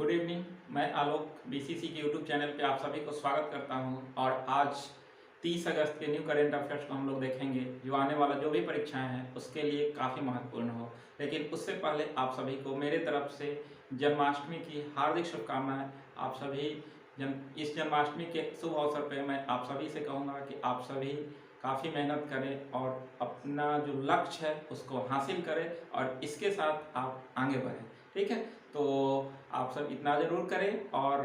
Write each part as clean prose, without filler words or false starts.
Good evening. मैं आलोक BCC के YouTube channel पे आप सभी को स्वागत करता हूं और आज 30 अगस्त के न्यू करेंट अफेयर्स को हम लोग देखेंगे जो आने वाला जो भी परीक्षाएं हैं उसके लिए काफ़ी महत्वपूर्ण हो। लेकिन उससे पहले आप सभी को मेरे तरफ से जन्माष्टमी की हार्दिक शुभकामनाएं। आप सभी इस जन्माष्टमी के शुभ अवसर पर मैं आप सभी से कहूँगा कि आप सभी काफ़ी मेहनत करें और अपना जो लक्ष्य है उसको हासिल करें और इसके साथ आप आगे बढ़ें। ठीक है, तो आप सब इतना ज़रूर करें और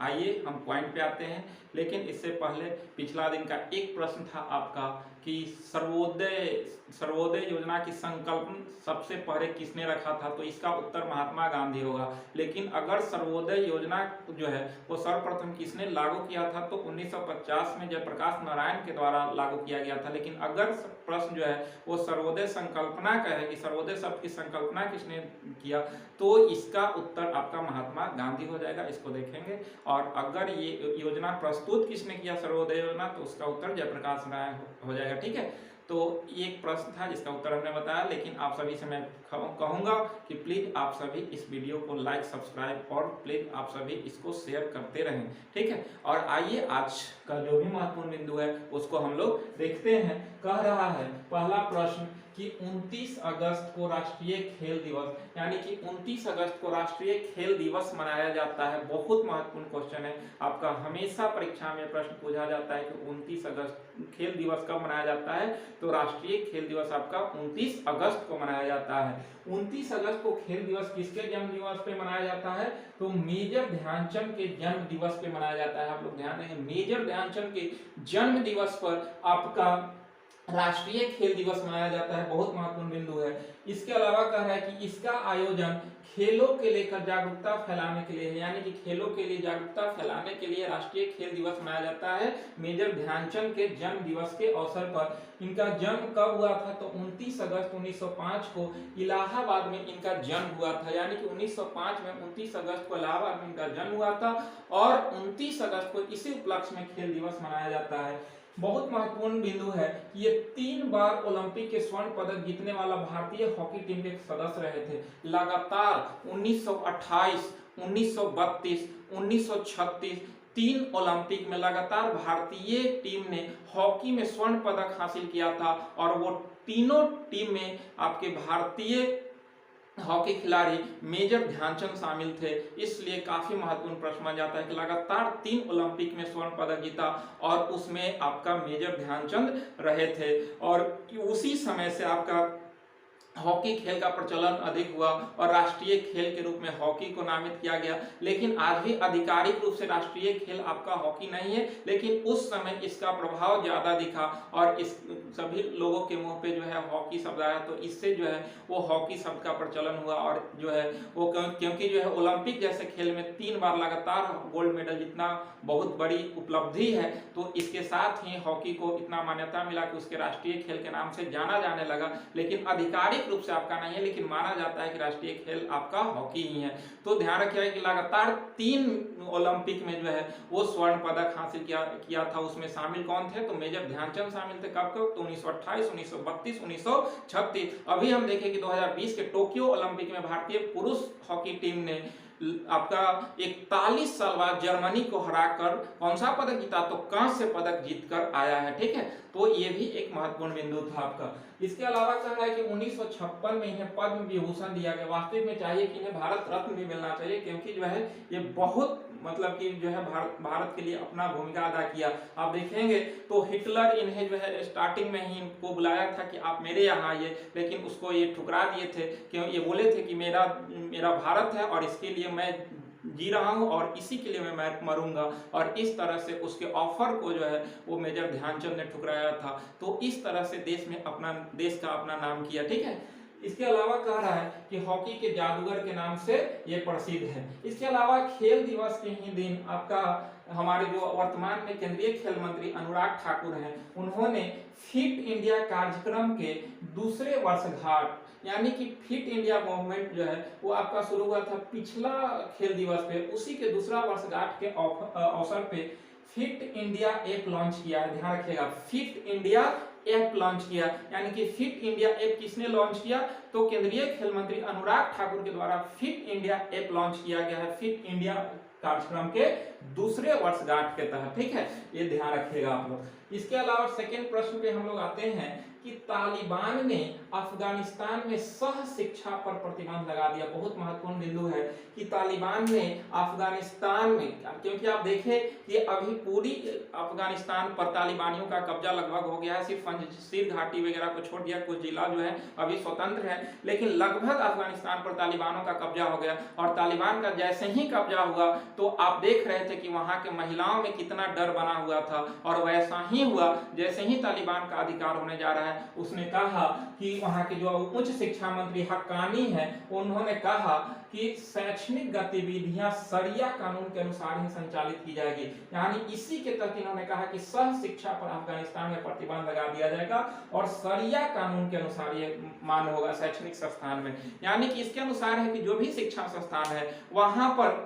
आइए हम पॉइंट पे आते हैं। लेकिन इससे पहले पिछला दिन का एक प्रश्न था आपका कि सर्वोदय योजना की संकल्पना सबसे पहले किसने रखा था, तो इसका उत्तर महात्मा गांधी होगा। लेकिन अगर सर्वोदय योजना जो है वो सर्वप्रथम किसने लागू किया था, तो 1950 में जयप्रकाश नारायण के द्वारा लागू किया गया था। लेकिन अगर प्रश्न जो है वो सर्वोदय संकल्पना का है कि सर्वोदय शब्द की संकल्पना किसने किया, तो इसका उत्तर आपका महात्मा गांधी हो जाएगा। इसको देखेंगे। और अगर ये योजना प्रस्तुत किसने किया सर्वोदय योजना, तो उसका उत्तर जयप्रकाश नारायण हो जाएगा। ठीक है, तो ये एक प्रश्न था जिसका उत्तर हमने बताया। लेकिन आप सभी से मैं कहूँगा कि प्लीज़ आप सभी इस वीडियो को लाइक सब्सक्राइब और प्लीज़ आप सभी इसको शेयर करते रहें। ठीक है, और आइए आज का जो भी महत्वपूर्ण बिंदु है उसको हम लोग देखते हैं। कह रहा है पहला प्रश्न कि 29 अगस्त को राष्ट्रीय खेल दिवस, यानी कि 29 अगस्त को राष्ट्रीय खेल दिवस मनाया जाता है। बहुत महत्वपूर्ण क्वेश्चन है आपका, हमेशा परीक्षा में प्रश्न पूछा जाता है कि 29 अगस्त खेल दिवस कब मनाया जाता है, तो राष्ट्रीय खेल दिवस आपका 29 अगस्त को मनाया जाता है। 29 अगस्त को खेल दिवस किसके जन्म दिवस पे मनाया जाता है, तो मेजर ध्यानचंद के जन्म दिवस पे मनाया जाता है। आप लोग ध्यान देंगे, मेजर ध्यानचंद के जन्म दिवस पर आपका राष्ट्रीय खेल दिवस मनाया जाता है। बहुत महत्वपूर्ण बिंदु है। इसके अलावा कह रहा है कि इसका आयोजन खेलों के लेकर जागरूकता फैलाने के लिए है, यानी कि खेलों के लिए जागरूकता फैलाने के लिए राष्ट्रीय खेल दिवस मनाया जाता है मेजर ध्यानचंद के जन्म दिवस के अवसर पर। इनका जन्म कब हुआ था, तो 29 अगस्त 1905 को इलाहाबाद में इनका जन्म हुआ था। यानी कि 1905 में 29 अगस्त को इलाहाबाद में इनका जन्म हुआ था और 29 अगस्त को इसी उपलक्ष्य में खेल दिवस मनाया जाता है। बहुत महत्वपूर्ण बिंदु है कि ये 3 बार ओलंपिक के स्वर्ण पदक जीतने वाला भारतीय हॉकी टीम के सदस्य रहे थे। लगातार 1928, 1932, 1936 3 ओलंपिक में लगातार भारतीय टीम ने हॉकी में स्वर्ण पदक हासिल किया था और वो तीनों टीम में आपके भारतीय हॉकी खिलाड़ी मेजर ध्यानचंद शामिल थे। इसलिए काफी महत्वपूर्ण प्रश्न बन जाता है कि लगातार 3 ओलंपिक में स्वर्ण पदक जीता और उसमें आपका मेजर ध्यानचंद रहे थे। और उसी समय से आपका हॉकी खेल का प्रचलन अधिक हुआ और राष्ट्रीय खेल के रूप में हॉकी को नामित किया गया। लेकिन आज भी आधिकारिक रूप से राष्ट्रीय खेल आपका हॉकी नहीं है, लेकिन उस समय इसका प्रभाव ज्यादा दिखा और इस सभी लोगों के मुंह पे जो है हॉकी शब्द आया, तो इससे जो है वो हॉकी शब्द का प्रचलन हुआ। और जो है वो क्योंकि जो है ओलंपिक जैसे खेल में 3 बार लगातार गोल्ड मेडल जितना बहुत बड़ी उपलब्धि है, तो इसके साथ ही हॉकी को इतना मान्यता मिला कि उसके राष्ट्रीय खेल के नाम से जाना जाने लगा। लेकिन आधिकारिक रूप से आपका नहीं है, लेकिन माना जाता है कि राष्ट्रीय खेल आपका हॉकी ही है। तो ध्यान रखिएगा कि लगातार 3 ओलंपिक में जो है वो स्वर्ण पदक हासिल किया था। उसमें शामिल कौन थे, तो मेजर ध्यानचंद शामिल थे। कब कब, तो 1928, 1932, 1936। अभी हम देखें कि 2020 के टोक्यो ओलंपिक में भारतीय पुरुष हॉकी टीम ने आपका 41 साल बाद जर्मनी को हराकर कौन सा पदक जीता, तो कांस्य पदक जीतकर आया है। ठीक है, तो ये भी एक महत्वपूर्ण बिंदु था आपका। इसके अलावा कह रहा है कि 1956 में इन्हें पद्म विभूषण दिया गया। वास्तविक में चाहिए कि इन्हें भारत रत्न भी मिलना चाहिए, क्योंकि जो है ये बहुत मतलब कि जो है भारत के लिए अपना भूमिका अदा किया। आप देखेंगे तो हिटलर इन्हें जो है स्टार्टिंग में ही इनको बुलाया था कि आप मेरे यहाँ आइए, लेकिन उसको ये ठुकरा दिए थे। क्यों, ये बोले थे कि मेरा भारत है और इसके लिए मैं जी रहा हूं और इसी के लिए मैं मरूंगा। और इस तरह से उसके ऑफर को जो है वो मेजर ध्यानचंद ने ठुकराया था। तो इस तरह से देश का अपना नाम किया। ठीक है, इसके अलावा कह रहा है कि हॉकी के जादूगर के नाम से ये प्रसिद्ध है। इसके अलावा खेल दिवस के ही दिन आपका हमारे जो वर्तमान में केंद्रीय खेल मंत्री अनुराग ठाकुर हैं, उन्होंने फिट इंडिया कार्यक्रम के दूसरे वर्षगांठ, यानी कि फिट इंडिया मूवमेंट जो है वो आपका शुरू हुआ था पिछला खेल दिवस पे, उसी के दूसरा वर्षगांठ के अवसर पे फिट इंडिया ऐप लॉन्च किया है। ध्यान रखिएगा, फिट इंडिया ऐप लॉन्च किया, यानी कि फिट इंडिया ऐप किसने लॉन्च किया, तो केंद्रीय खेल मंत्री अनुराग ठाकुर के द्वारा फिट इंडिया ऐप लॉन्च किया गया है, फिट इंडिया कार्यक्रम के दूसरे वर्षगांठ के तहत। ठीक है, ये ध्यान रखिएगा आप लोग। इसके अलावा सेकेंड प्रश्न पे हम लोग आते हैं कि तालिबान ने अफगानिस्तान में सह शिक्षा पर प्रतिबंध लगा दिया। बहुत महत्वपूर्ण बिंदु है कि तालिबान ने अफगानिस्तान में, क्योंकि आप देखें कि अभी पूरी अफगानिस्तान पर तालिबानियों का कब्जा लगभग हो गया है, सिर्फ पंजशीर घाटी वगैरह को छोड़ दिया, कुछ जिला जो है अभी स्वतंत्र है, लेकिन लगभग अफगानिस्तान पर तालिबानों का कब्जा हो गया। और तालिबान का जैसे ही कब्जा हुआ तो आप देख रहे थे कि वहां के महिलाओं में कितना डर बना हुआ था, और वैसा ही हुआ जैसे ही तालिबान का अधिकार होने जा रहा है। उसने कहा कि वहां के जो उच्च शिक्षा मंत्री हक्कानी हैं, उन्होंने कहा कि शैक्षणिक गतिविधियां शरिया कानून के अनुसार ही संचालित की जाएगी, यानी इसी के तहत इन्होंने कहा कि सह शिक्षा पर अफगानिस्तान में प्रतिबंध लगा दिया जाएगा और शरिया कानून के अनुसार ये मान्य होगा शैक्षणिक संस्थान में। यानी कि इसके अनुसार है कि जो भी शिक्षा संस्थान है वहां पर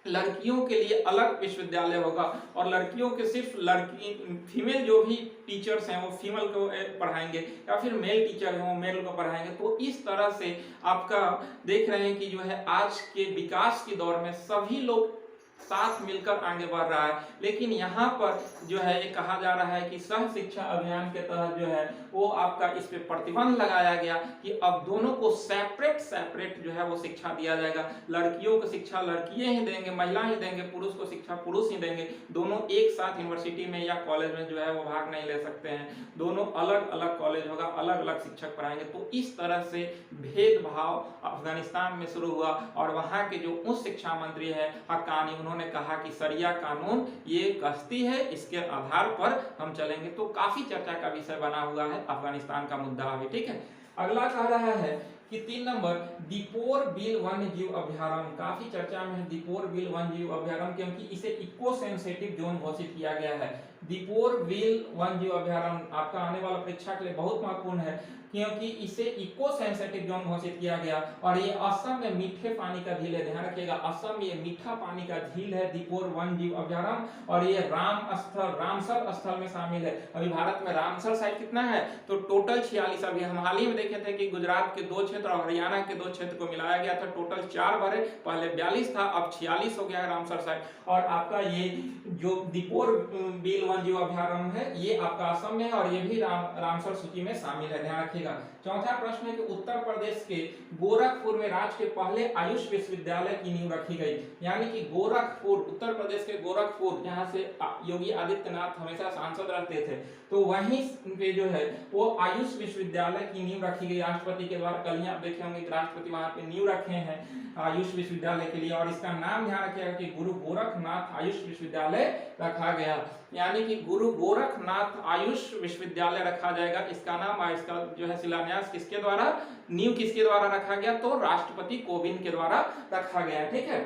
लड़कियों के लिए अलग विश्वविद्यालय होगा, और लड़कियों के सिर्फ लड़की फीमेल जो भी टीचर्स हैं वो फीमेल को पढ़ाएंगे, या फिर मेल टीचर हैं वो मेल को पढ़ाएंगे। तो इस तरह से आपका देख रहे हैं कि जो है आज के विकास के दौर में सभी लोग साथ मिलकर आगे बढ़ रहा है, लेकिन यहाँ पर जो है ये कहा जा रहा है कि सह शिक्षा अभियान के तहत जो है वो आपका इस पे प्रतिबंध लगाया गया कि अब दोनों को सेपरेट जो है वो शिक्षा दिया जाएगा। लड़कियों को शिक्षा लड़कियां ही देंगे, महिला ही देंगे, पुरुष को शिक्षा पुरुष ही देंगे। दोनों एक साथ यूनिवर्सिटी में या कॉलेज में जो है वो भाग नहीं ले सकते हैं, दोनों अलग अलग कॉलेज होगा, अलग अलग शिक्षक पढ़ाएंगे। तो इस तरह से भेदभाव अफगानिस्तान में शुरू हुआ, और वहां के जो उच्च शिक्षा मंत्री है हक्कानी, उन्होंने कहा कि शरिया कानून ये कश्ती है, इसके आधार पर हम चलेंगे। तो काफी चर्चा का विषय बना हुआ है अफगानिस्तान का मुद्दा अभी। ठीक है, अगला कह रहा है कि 3 नंबर दीपोर बिल वन्य जीव अभ्यारण्य, काफी चर्चा में है दीपोर बिल वन्य जीव अभ्यारण्य, क्योंकि इसे इको सेंसिटिव जोन घोषित किया गया है। दीपोर बिल वन्य जीव अभ्यारण्य आपका आने वाला परीक्षा के लिए बहुत महत्वपूर्ण है, क्योंकि इसे इको सेंसिटिव जोन घोषित किया गया, और ये असम में मीठे पानी का झील है। ध्यान रखिएगा, असम में ये मीठा पानी का झील है दीपोर वन्य जीव अभ्यारण्य, और ये रामसर स्थल में शामिल है। अभी भारत में रामसर साइट कितना है, तो टोटल 46। अभी हम हाल ही में देखे थे कि गुजरात के 2 क्षेत्र और हरियाणा के 2 क्षेत्र को मिलाया गया था, टोटल 4 भरे, पहले 42 था, अब 46 हो गया है रामसर साइट। और आपका ये जो दीपोर बिल वन्य जीव अभ्यारण्य है ये आपका असम में है, और ये भी रामसर सूची में शामिल है, ध्यान रखिएगा। चौथा प्रश्न है कि उत्तर प्रदेश के गोरखपुर में राज्य के पहले आयुष विश्वविद्यालय की नींव रखी गई, यानी कि गोरखपुर, उत्तर प्रदेश के गोरखपुर, जहां से योगी आदित्यनाथ हमेशा सांसद रहते थे, तो वहीं पे जो है वो आयुष विश्वविद्यालय की नींव रखी गई राष्ट्रपति के द्वारा। कल ही आप देखे होंगे राष्ट्रपति वहां पे नींव रखे हैं आयुष विश्वविद्यालय के लिए, और इसका नाम ध्यान रखिएगा कि गुरु गोरखनाथ आयुष विश्वविद्यालय रखा गया, यानी कि गुरु गोरखनाथ आयुष विश्वविद्यालय रखा जाएगा इसका नाम। और इसका जो है शिलान्यास किसके द्वारा, नींव किसके द्वारा रखा गया, तो राष्ट्रपति कोविंद के द्वारा रखा गया। ठीक है,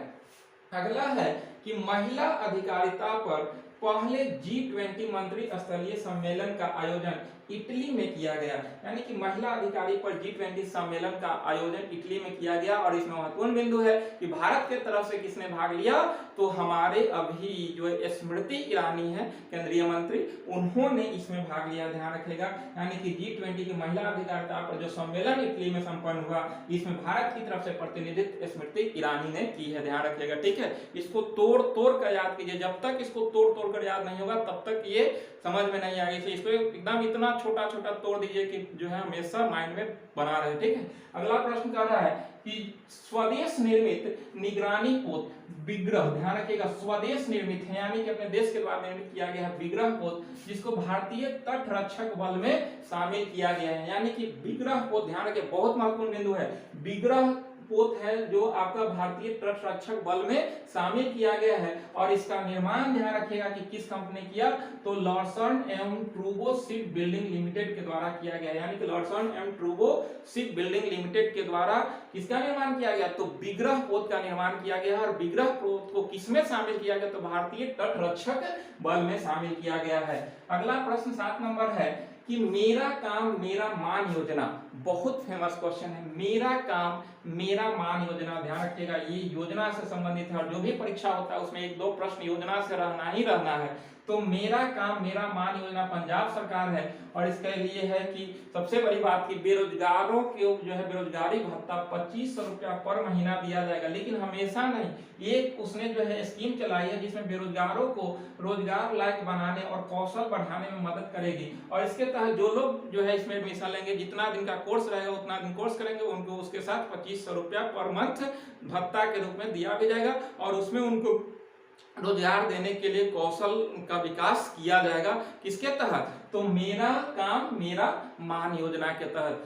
अगला है कि महिला अधिकारिता पर पहले G20 मंत्री स्तरीय सम्मेलन का आयोजन इटली में किया गया, यानी कि महिला अधिकारी पर G20 सम्मेलन का आयोजन इटली में किया गया। और इसमें महत्वपूर्ण बिंदु है कि भारत के तरफ से किसने भाग लिया, तो हमारे अभी जो स्मृति ईरानी है केंद्रीय मंत्री, उन्होंने इसमें भाग लिया, ध्यान रखिएगा। यानी कि G20 की महिला अधिकारिता पर जो सम्मेलन इटली में संपन्न हुआ, इसमें भारत की तरफ से प्रतिनिधित्व स्मृति ईरानी ने की है, ध्यान रखिएगा। ठीक है, इसको तोड़ कर याद कीजिए, जब तक इसको तोड़ कर याद नहीं होगा तब तक ये समझ में नहीं आएगी। इसको एकदम इतना छोटा तोड़ दीजिए कि जो है हमेशा माइंड में बना रहे। ठीक है, अगला प्रश्न कह रहा है कि स्वदेश निर्मित निगरानी पोत विग्रह, ध्यान रखिएगा स्वदेश निर्मित है, यानी कि अपने देश के द्वारा निर्मित किया गया है विग्रह पोत, जिसको भारतीय तट रक्षक बल में शामिल किया गया है। यानी कि विग्रह पोत, ध्यान रखिए बहुत महत्वपूर्ण बिंदु है, विग्रह पोत है जो आपका भारतीय तट रक्षक बल में शामिल किया गया है। और इसका निर्माण ध्यान रखिएगा कि किस कंपनी किया, तो Larsen and Toubro ship building limited के द्वारा किया गया, यानी कि Larsen and Toubro ship building limited के द्वारा किसका निर्माण किया गया, तो विग्रह पोत का निर्माण किया गया। और विग्रह पोत को किसमें शामिल किया गया, तो भारतीय तट रक्षक बल में शामिल किया गया है। अगला प्रश्न 7 नंबर है कि मेरा काम मेरा मान योजना, बहुत फेमस क्वेश्चन है, मेरा काम मेरा मान योजना, ध्यान रखिएगा ये योजना से संबंधित है, और जो भी परीक्षा होता है उसमें 1-2 प्रश्न योजना से रहना ही रहना है। तो मेरा काम मेरा मान योजना पंजाब सरकार है और इसके लिए है कि सबसे बड़ी बात कि बेरोजगारों को जो है बेरोजगारी भत्ता 2500 रुपया पर महीना दिया जाएगा, लेकिन हमेशा नहीं। एक उसने जो है स्कीम चलाई है जिसमें बेरोजगारों को रोजगार लायक बनाने और कौशल बढ़ाने में मदद करेगी और इसके तहत जो लोग जो है इसमें एडमिशन लेंगे, जितना दिन का कोर्स रहेगा उतना दिन कोर्स करेंगे, उनको उसके साथ 2500 रुपया पर मंथ भत्ता के रूप में दिया भी जाएगा और उसमें उनको रोजगार देने के लिए कौशल का विकास किया जाएगा। किसके तहत? तो मेरा काम मेरा मान योजना के तहत।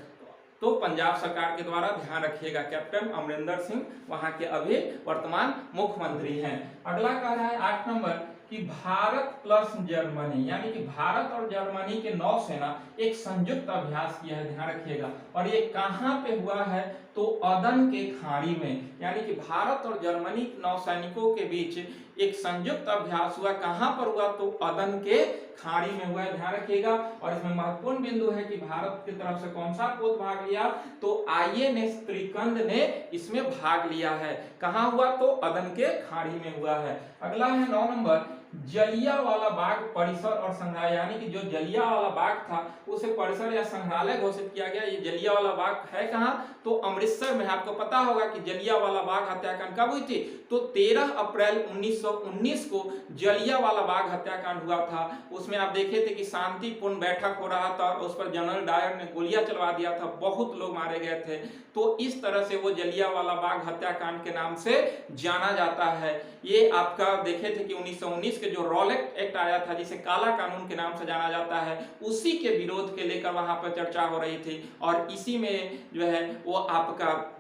तो पंजाब सरकार के द्वारा, ध्यान रखिएगा, कैप्टन अमरिंदर सिंह वहां के अभी वर्तमान मुख्यमंत्री हैं। अगला कह रहा है 8 नंबर कि भारत प्लस जर्मनी, यानी कि भारत और जर्मनी के नौसेना एक संयुक्त अभ्यास किया है, ध्यान रखिएगा, और ये कहां पे हुआ है? तो अदन के खाड़ी में, यानी कि भारत और जर्मनी नौसैनिकों के बीच एक संयुक्त अभ्यास हुआ। कहां पर हुआ? तो अदन के खाड़ी में हुआ है, ध्यान रखिएगा। और इसमें महत्वपूर्ण बिंदु है कि भारत की तरफ से कौन सा पोत भाग लिया? तो INS त्रिकंद ने इसमें भाग लिया है। कहां हुआ? तो अदन के खाड़ी में हुआ है। अगला है 9 नंबर, जलियांवाला बाग परिसर और संग्रहालय, यानी कि जो जलियांवाला बाग था उसे परिसर या संग्रहालय घोषित किया गया। ये जलियांवाला बाग है कहां? तो अमृतसर में। आपको पता होगा कि जलियांवाला बाग हत्याकांड कब हुई थी? तो 13 अप्रैल 1919 को जलियांवाला बाग हत्याकांड हुआ था। उसमें आप देखे थे कि शांतिपूर्ण बैठक हो रहा था और उस पर जनरल डायर ने गोलियां चलवा दिया था, बहुत लोग मारे गए थे। तो इस तरह से वो जलियांवाला बाग हत्याकांड के नाम से जाना जाता है। ये आपका देखे थे कि 1919 के जो रॉलेट एक्ट आया था, जिसे काला कानून के नाम से जाना जाता है, उसी के विरोध के लेकर वहां पर चर्चा हो रही थी और इसी में जो है वो आपका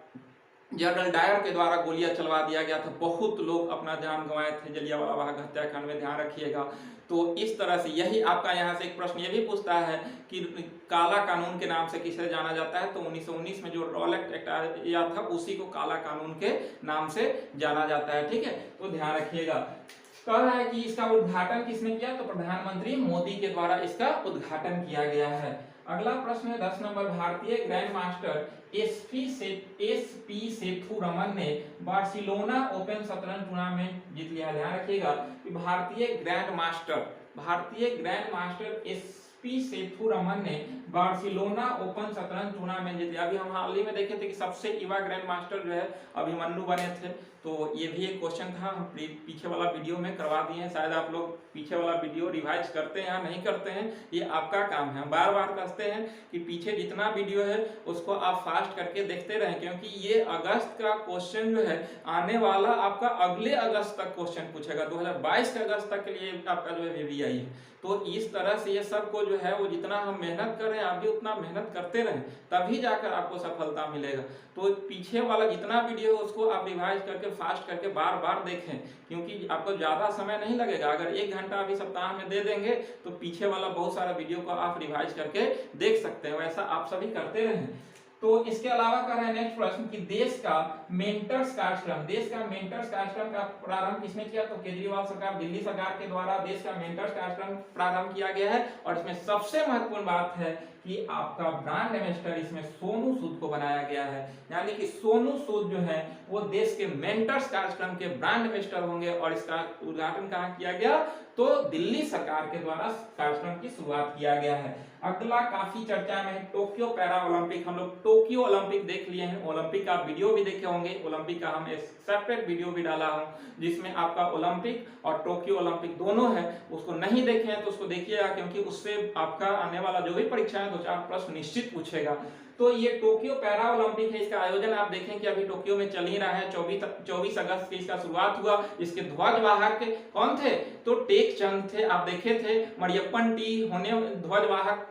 जनरल डायर के द्वारा गोलियां चलवा दिया गया था। बहुत लोग अपना जान गंवाए थे जलियांवाला बाग हत्याकांड में, ध्यान रखिएगा। तो इस तरह से यही आपका यहाँ से एक प्रश्न ये भी पूछता है कि काला कानून के नाम से किसे जाना जाता है? तो 1919 में जो रॉलेट एक्ट आया था उसी को काला कानून के नाम से जाना जाता है, ठीक है। तो ध्यान रखिएगा। कह रहा है कि इसका उद्घाटन किसने किया? तो प्रधानमंत्री मोदी के द्वारा इसका उद्घाटन किया गया है। अगला प्रश्न है 10 नंबर, भारतीय grand master SP Sethu Raman ने बार्सिलोना ओपन शतरंज टूर्नामेंट जीत लिया। ध्यान रखिएगा कि भारतीय grand master SP Sethu Raman ने बार्सिलोना ओपन शतरंज टूर्नामेंट जीत लिया। अभी हम हाल ही में देखे थे कि सबसे युवा ग्रैंड मास्टर जो है अभिमन्यु बने थे। तो ये भी एक क्वेश्चन था, हम पीछे वाला वीडियो में करवा दिए हैं। शायद आप लोग पीछे वाला वीडियो रिवाइज करते हैं या नहीं करते हैं, ये आपका काम है। हम बार बार कहते हैं कि पीछे जितना वीडियो है उसको आप फास्ट करके देखते रहें, क्योंकि ये अगस्त का क्वेश्चन जो है आने वाला आपका अगले अगस्त तक क्वेश्चन पूछेगा। 2022 के अगस्त तक के लिए आपका जो है VVI है। तो इस तरह से ये सबको जो है वो जितना हम मेहनत कर रहे हैं, आप भी उतना मेहनत करते रहें, तभी जाकर आपको सफलता मिलेगा। तो पीछे वाला जितना वीडियो है उसको आप रिवाइज करके फास्ट करके बार बार देखें, क्योंकि आपको ज्यादा समय नहीं लगेगा। अगर 1 घंटा अभी सप्ताह में दे देंगे तो पीछे वाला बहुत सारा वीडियो को आप रिवाइज करके देख सकते हैं। वैसा आप सभी करते रहें। तो इसके अलावा कर रहे हैं नेक्स्ट प्रश्न कि देश का मेंटर्स कार्यक्रम का प्रारंभ किसने किया? तो केजरीवाल सरकार, दिल्ली सरकार के द्वारा देश का मेंटर्स कार्यक्रम प्रारंभ किया गया है। और इसमें सबसे महत्वपूर्ण बात है कि आपका ब्रांड एम्बेसडर इसमें सोनू सूद को बनाया गया है, यानी कि सोनू सूद जो है वो देश के मेंटर्स कार्यक्रम के ब्रांड एम्बेसडर होंगे। और इसका उद्घाटन कहाँ किया गया? तो दिल्ली सरकार के द्वारा कार्यक्रम की शुरुआत किया गया है। अगला काफी चर्चा में है टोक्यो पैरा ओलंपिक। हम लोग टोक्यो ओलंपिक देख लिए हैं, ओलंपिक का वीडियो भी देखे होंगे। ओलंपिक का हम एक सेपरेट वीडियो भी डाला हूं जिसमें आपका ओलंपिक और टोक्यो ओलंपिक दोनों है। उसको नहीं देखे हैं तो उसको देखिएगा, क्योंकि उससे आपका आने वाला जो भी परीक्षा है 2-4 प्रश्न निश्चित पूछेगा। तो ये टोक्यो पैरा ओलंपिक है, इसका आयोजन आप देखें कि अभी टोक्यो में चल ही रहा है। 24 अगस्त की इसका शुरुआत हुआ। इसके ध्वजवाहक कौन थे? तो टेक चंद थे। आप देखे थे मरियप्पन टी होने ध्वजवाहक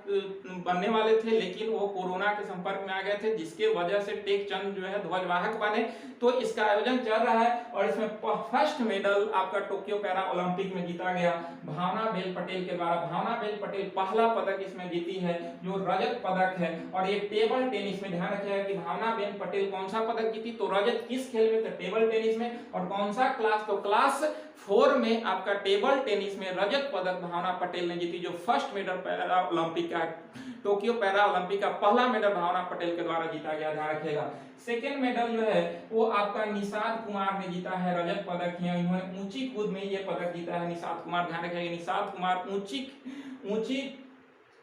बनने वाले थे, लेकिन वो कोरोना के संपर्क में आ गए थे, जिसके वजह से टेक चंद जो है ध्वजवाहक बने। तो इसका आयोजन चल रहा है और इसमें फर्स्ट मेडल आपका टोक्यो पैरा ओलंपिक में जीता गया भावनाबेन पटेल के द्वारा। भावनाबेन पटेल पहला पदक इसमें जीती है जो रजत पदक है। और ये टेबल टेबल टेनिस में ध्यान रखिएगा कि भावना बेन पटेल कौन सा पदक जीती, तो रजत किस खेल में, तो टेबल टेनिस में। और कौन सा क्लास, तो क्लास 4 में आपका टेबल टेनिस में रजत पदक भावना पटेल ने जीती, जो फर्स्ट मेडल पैरा ओलंपिक का, टोक्यो पैरा ओलंपिक का पहला मेडल भावना पटेल के द्वारा जीता गया, ध्यान रखिएगा। सेकेंड मेडल जो है वो आपका निषाद कुमार ने जीता है, रजत पदक है, इन्होंने ऊंची कूद में ये पदक जीता है निषाद कुमार, ध्यान रखिएगा निषाद कुमार ऊंची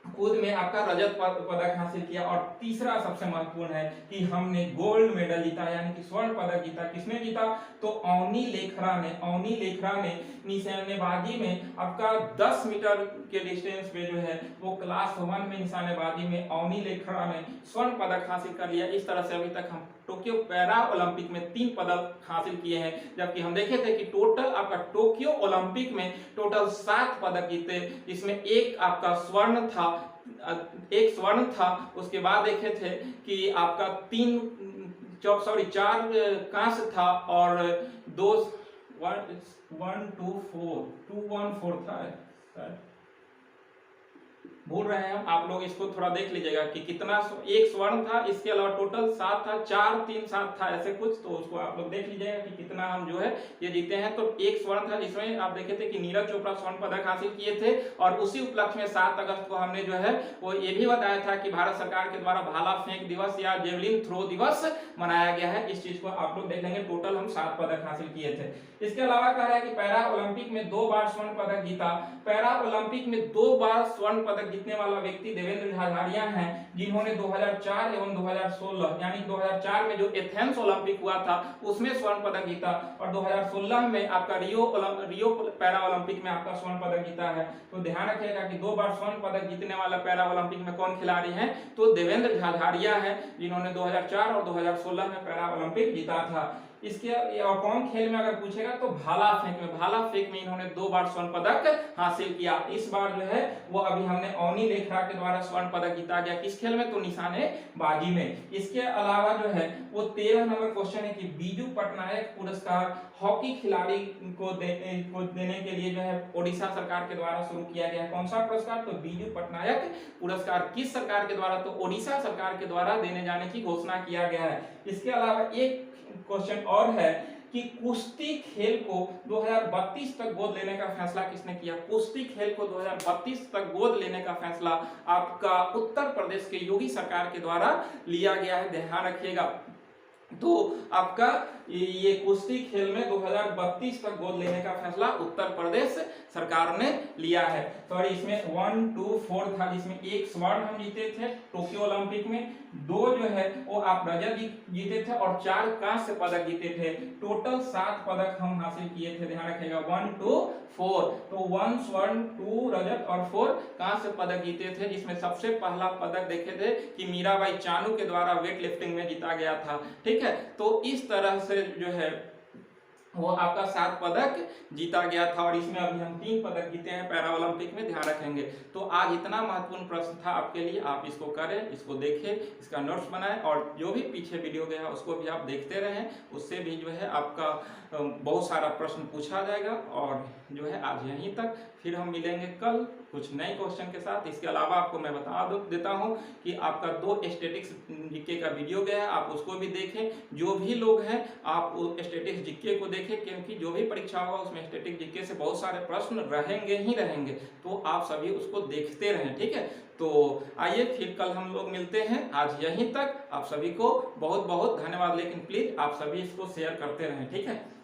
कूद में आपका रजत पदक हासिल किया। और तीसरा सबसे महत्वपूर्ण है कि हमने गोल्ड मेडल जीता, यानी कि स्वर्ण पदक जीता। किसने जीता, तो अवनी लेखरा ने निशानेबाजी में आपका 10 मीटर के डिस्टेंस पे जो है वो क्लास 1 में निशानेबाजी में अवनी लेखरा ने स्वर्ण पदक हासिल कर लिया। इस तरह से अभी तक हम टोक्यो पैरा ओलंपिक में 3 पदक हासिल किए हैं, जबकि हम देखे थे कि टोटल आपका टोक्यो ओलंपिक में टोटल 7 पदक जीते, जिसमें एक आपका स्वर्ण था, उसके बाद देखे थे कि आपका 4 कांस्य था और 2 था, भूल रहे हैं आप लोग, इसको थोड़ा देख लीजिएगा कि कितना, एक स्वर्ण था, इसके अलावा टोटल 7 था, 4 3 7 था ऐसे कुछ, तो उसको आप लोग देख लीजिएगा कि कितना हम जो है ये जीते हैं। तो एक स्वर्ण था जिसमें आप देखे थे कि नीरज चोपड़ा स्वर्ण पदक हासिल किए थे, और उसी उपलक्ष्य में 7 अगस्त को हमने जो है वो ये भी बताया था कि भारत सरकार के द्वारा भाला फेंक दिवस या जेवलिन थ्रो दिवस मनाया गया है। इस चीज को आप लोग देख लेंगे, टोटल हम 7 पदक हासिल किए थे। इसके अलावा कह रहा है कि पैरा ओलंपिक में 2 बार स्वर्ण पदक जीता। पैरा ओलंपिक में 2 बार स्वर्ण पदक जीतने वाला व्यक्ति देवेंद्र झाझाड़िया हैं, जिन्होंने 2004 एवं 2016 यानी 2004 में जो एथेंस ओलंपिक हुआ था उसमें स्वर्ण पदक जीता, और 2016 में आपका रियो पैरा ओलंपिक में आपका स्वर्ण पदक जीता है। तो ध्यान रखिएगा कि 2 बार स्वर्ण पदक जीतने वाला पैरा ओलंपिक में कौन खिलाड़ी है, तो देवेंद्र झाझाड़िया है, जिन्होंने 2004 और 2016 में पैरा ओलंपिक जीता था। इसके और कौन खेल में अगर पूछेगा तो भाला फेंक में इन्होंने 2 बार स्वर्ण पदक हासिल किया। इस बार जो है वो अभी हमने अवनी लेखरा के द्वारा स्वर्ण पदक जीता गया, किस खेल में, तो निशानेबाजी में। इसके अलावा जो है वो 13 नंबर क्वेश्चन है कि बीजू पटनायक पुरस्कार हॉकी खिलाड़ी को देने के लिए जो है ओडिशा सरकार के द्वारा शुरू किया गया है। कौन सा पुरस्कार, तो बीजू पटनायक पुरस्कार, किस सरकार के द्वारा, तो ओडिशा सरकार के द्वारा देने जाने की घोषणा किया गया है। इसके अलावा एक क्वेश्चन और है कि कुश्ती खेल को 2032 तक गोद लेने का फैसला किसने किया। कुश्ती खेल को 2032 तक गोद लेने का फैसला आपका उत्तर प्रदेश के योगी सरकार के द्वारा लिया गया है, ध्यान रखिएगा। तो आपका ये कुश्ती खेल में 2032 तक गोद लेने का फैसला उत्तर प्रदेश सरकार ने लिया है। तो इसमें 1 2 4 था, जिसमें एक स्वर्ण हम जीते थे टोक्यो ओलंपिक में, 2 जो है वो आप रजत जीते थे और 4 कांस्य पदक जीते थे। टोटल 7 पदक हम हासिल किए थे, ध्यान रखिएगा 1 2 4। तो 1 स्वर्ण, 2 रजत और 4 कांस्य पदक जीते थे, जिसमें सबसे पहला पदक देखे थे कि मीराबाई चानू के द्वारा वेट लिफ्टिंग में जीता गया था, ठीक है। तो इस तरह से जो है वो आपका 7 पदक जीता गया था, और इसमें अभी हम 3 पदक जीते हैं पैरा ओलंपिक में, ध्यान रखेंगे। तो आज इतना महत्वपूर्ण प्रश्न था आपके लिए, आप इसको करें, इसको देखें, इसका नोट्स बनाएं, और जो भी पीछे वीडियो गया है उसको भी आप देखते रहें, उससे भी जो है आपका बहुत सारा प्रश्न पूछा जाएगा। और जो है आज यहीं तक, फिर हम मिलेंगे कल कुछ नए क्वेश्चन के साथ। इसके अलावा आपको मैं बता देता हूं कि आपका 2 स्टैटिक्स जीके का वीडियो गया है, आप उसको भी देखें। जो भी लोग हैं आप स्टैटिक्स जीके को देखें, क्योंकि जो भी परीक्षा होगा उसमें स्टैटिक्स जीके से बहुत सारे प्रश्न रहेंगे, तो आप सभी उसको देखते रहें, ठीक है। तो आइए फिर कल हम लोग मिलते हैं, आज यहीं तक। आप सभी को बहुत बहुत धन्यवाद, लेकिन प्लीज आप सभी इसको शेयर करते रहें, ठीक है।